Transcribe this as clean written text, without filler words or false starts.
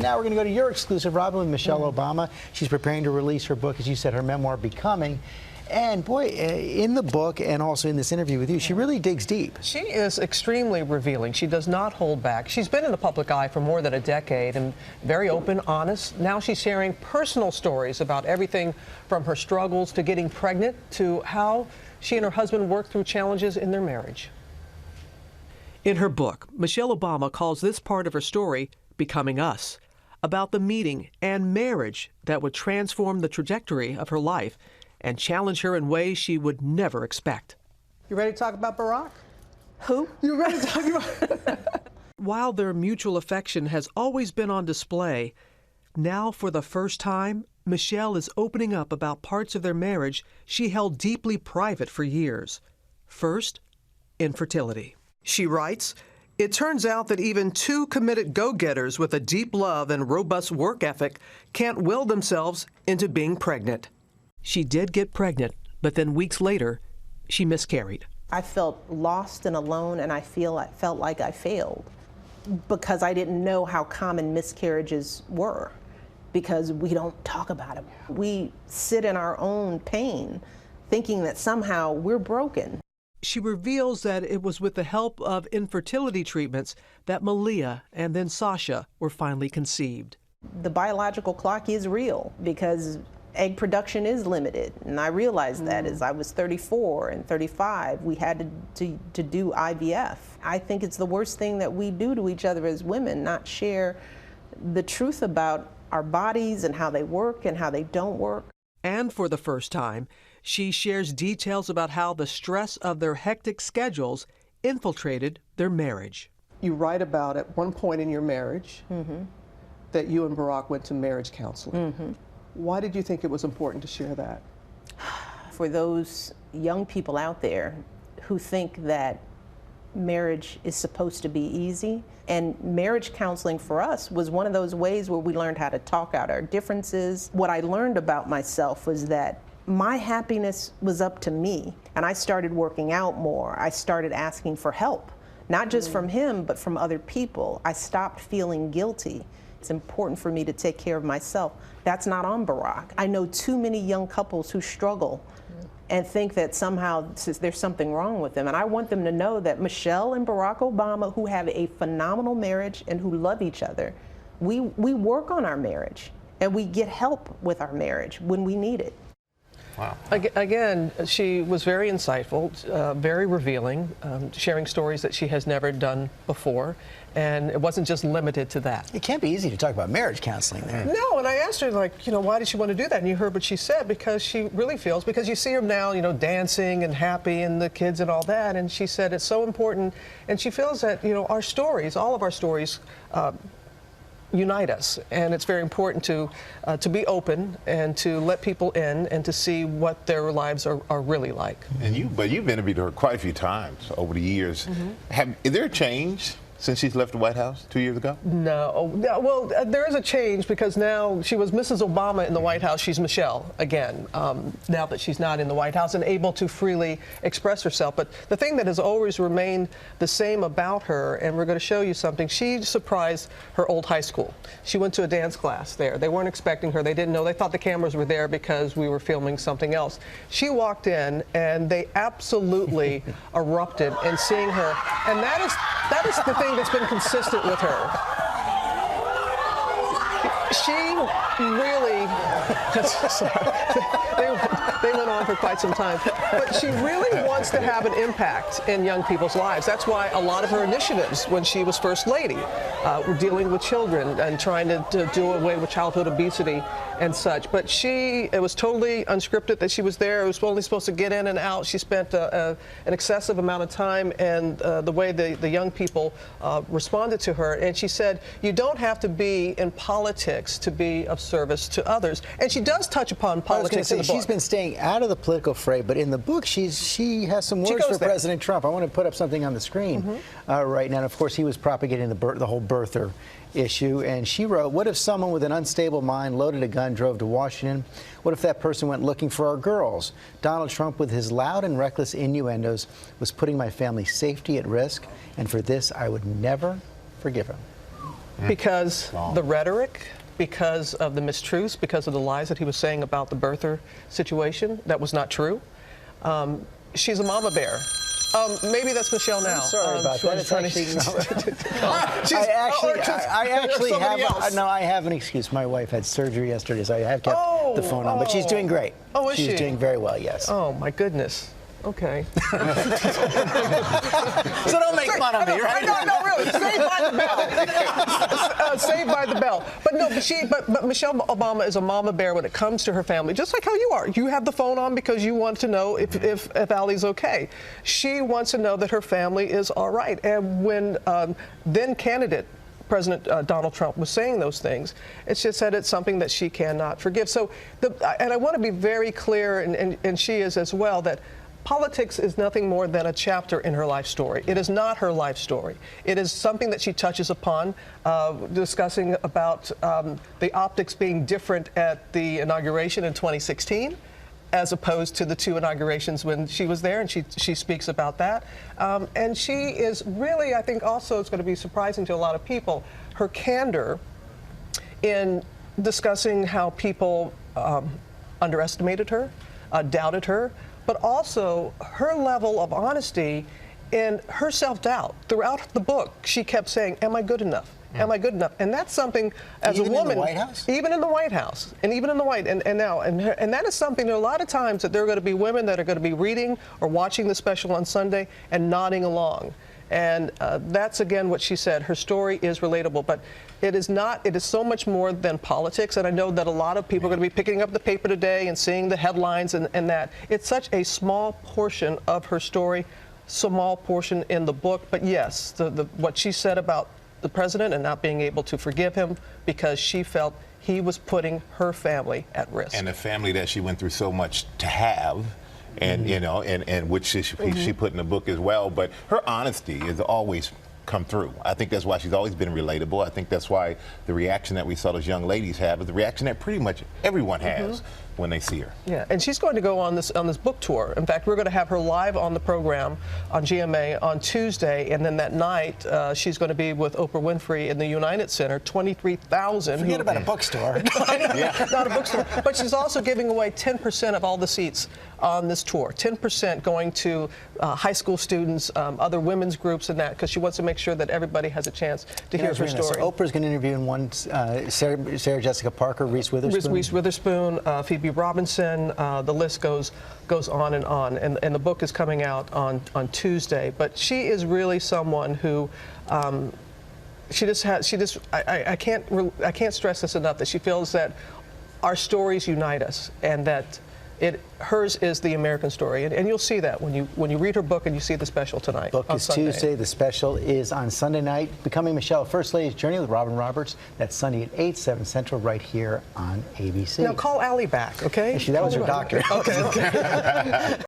Now we're going to go to your exclusive, Robin, with Michelle Obama. She's preparing to release her book, as you said, her memoir, Becoming. And boy, in the book and also in this interview with you, she really digs deep. She is extremely revealing. She does not hold back. She's been in the public eye for more than a decade and very open, honest. Now she's sharing personal stories about everything from her struggles to getting pregnant to how she and her husband worked through challenges in their marriage. In her book, Michelle Obama calls this part of her story Becoming Us, about the meeting and marriage that would transform the trajectory of her life and challenge her in ways she would never expect. You ready to talk about Barack? Who? You ready to talk about? While their mutual affection has always been on display, now for the first time, Michelle is opening up about parts of their marriage she held deeply private for years. First, infertility. She writes, "It turns out that even two committed go-getters with a deep love and robust work ethic can't will themselves into being pregnant." She did get pregnant, but then weeks later, she miscarried. I felt lost and alone, and I felt like I failed because I didn't know how common miscarriages were, because we don't talk about them. We sit in our own pain, thinking that somehow we're broken. She reveals that it was with the help of infertility treatments that Malia and then Sasha were finally conceived. The biological clock is real because egg production is limited, and I realized that as I was 34 and 35, we had to do IVF. I think it's the worst thing that we do to each other as women, not share the truth about our bodies and how they work and how they don't work. And for the first time, she shares details about how the stress of their hectic schedules infiltrated their marriage. You write about at one point in your marriage that you and Barack went to marriage counseling. Why did you think it was important to share that? For those young people out there who think that marriage is supposed to be easy, and marriage counseling for us was one of those ways where we learned how to talk out our differences. What I learned about myself was that my happiness was up to me, and I started working out more. I started asking for help, not just from him, but from other people. I stopped feeling guilty. It's important for me to take care of myself. That's not on Barack. I know too many young couples who struggle and think that somehow there's something wrong with them. And I want them to know that Michelle and Barack Obama, who have a phenomenal marriage and who love each other, we work on our marriage and we get help with our marriage when we need it. Wow. Again, she was very insightful, very revealing, sharing stories that she has never done before, and it wasn't just limited to that. It can't be easy to talk about marriage counseling there. No, and I asked her, like, why did she want to do that? And you heard what she said, because she really feels, because you see her now, dancing and happy and the kids and all that, and she said it's so important, and she feels that, our stories, all of our stories, unite us, and it's very important to be open and to let people in and to see what their lives are really like. And but you've interviewed her quite a few times over the years. Is there a change since she's left the White House 2 years ago? No. Well, there is a change, because now she was Mrs. Obama in the White House. She's Michelle again, now that she's not in the White House and able to freely express herself. But the thing that has always remained the same about her, and we're going to show you something, she surprised her old high school. She went to a dance class there. They weren't expecting her. They didn't know. They thought the cameras were there because we were filming something else. She walked in, and they absolutely erupted in seeing her. And that is the thing that's been consistent with her. She really, they went on for quite some time, but she really wants to have an impact in young people's lives. That's why a lot of her initiatives when she was First Lady were dealing with children and trying to do away with childhood obesity and such. But it was totally unscripted that she was there. It was only supposed to get in and out. She spent an excessive amount of time, and the way the young people responded to her. And she said, you don't have to be in politics to be of service to others. And she does touch upon politics in the book. She's been staying out of the political fray, but in the book she has some words for President Trump. I want to put up something on the screen right now. And of course, he was propagating the whole birther issue, and she wrote, "What if someone with an unstable mind loaded a gun, drove to Washington? What if that person went looking for our girls? Donald Trump, with his loud and reckless innuendos, was putting my family's safety at risk, and for this I would never forgive him." because the rhetoric, because of the mistruths, because of the lies that he was saying about the birther situation that was not true. She's a mama bear. Maybe that's Michelle now. I'm sorry about that. It's I have an excuse. My wife had surgery yesterday, so I have kept the phone on. But she's doing great. Oh, is she? She's doing very well, yes. Oh, my goodness. Okay. So don't make fun of me, right? No, really. Saved by the bell. Saved by the bell. But no, but Michelle Obama is a mama bear when it comes to her family, just like how you are. You have the phone on because you want to know if Allie's okay. She wants to know that her family is all right. And when then candidate President Donald Trump was saying those things, it's just that it's something that she cannot forgive. So, and I want to be very clear, and she is as well, that politics is nothing more than a chapter in her life story. It is not her life story. It is something that she touches upon, discussing about the optics being different at the inauguration in 2016, as opposed to the two inaugurations when she was there, and she speaks about that. And she is really, I think also it's going to be surprising to a lot of people, her candor in discussing how people underestimated her, doubted her, but also her level of honesty and her self-doubt. Throughout the book, she kept saying, am I good enough? Am I good enough? And that's something, as a woman, in the White House? Even in the White House, and even in the White, and that is something. There are a lot of times that there are going to be women that are going to be reading or watching the special on Sunday and nodding along, and that's again what she said. Her story is relatable, but it is not. It is so much more than politics, and I know that a lot of people are going to be picking up the paper today and seeing the headlines and that. It's such a small portion of her story, small portion in the book, but yes, what she said about the president and not being able to forgive him because she felt he was putting her family at risk. And the family that she went through so much to have, and you know, and which she put in the book as well. But her honesty has always come through. I think that's why she's always been relatable. I think that's why the reaction that we saw those young ladies have is the reaction that pretty much everyone has when they see her. Yeah, and she's going to go on this book tour. In fact, we're going to have her live on the program on GMA on Tuesday, and then that night she's going to be with Oprah Winfrey in the United Center. 23,000. Forget about a bookstore. Not a bookstore, but she's also giving away 10% of all the seats on this tour. 10% going to high school students, other women's groups, and that, because she wants to make sure that everybody has a chance to hear her story. So Oprah's going to interview in one Sarah Jessica Parker, Reese Witherspoon. Reese Witherspoon, Phoebe Robinson, the list goes on, and the book is coming out on Tuesday. But she is really someone who I can't stress this enough, that she feels that our stories unite us, and that hers is the American story, and you'll see that when you read her book and you see the special tonight. Book is Sunday. Tuesday. The special is on Sunday night. Becoming Michelle, First Lady's Journey with Robin Roberts. That's Sunday at 8, 7 Central, right here on ABC. Now call Allie back, okay? Actually, that was her doctor. Okay.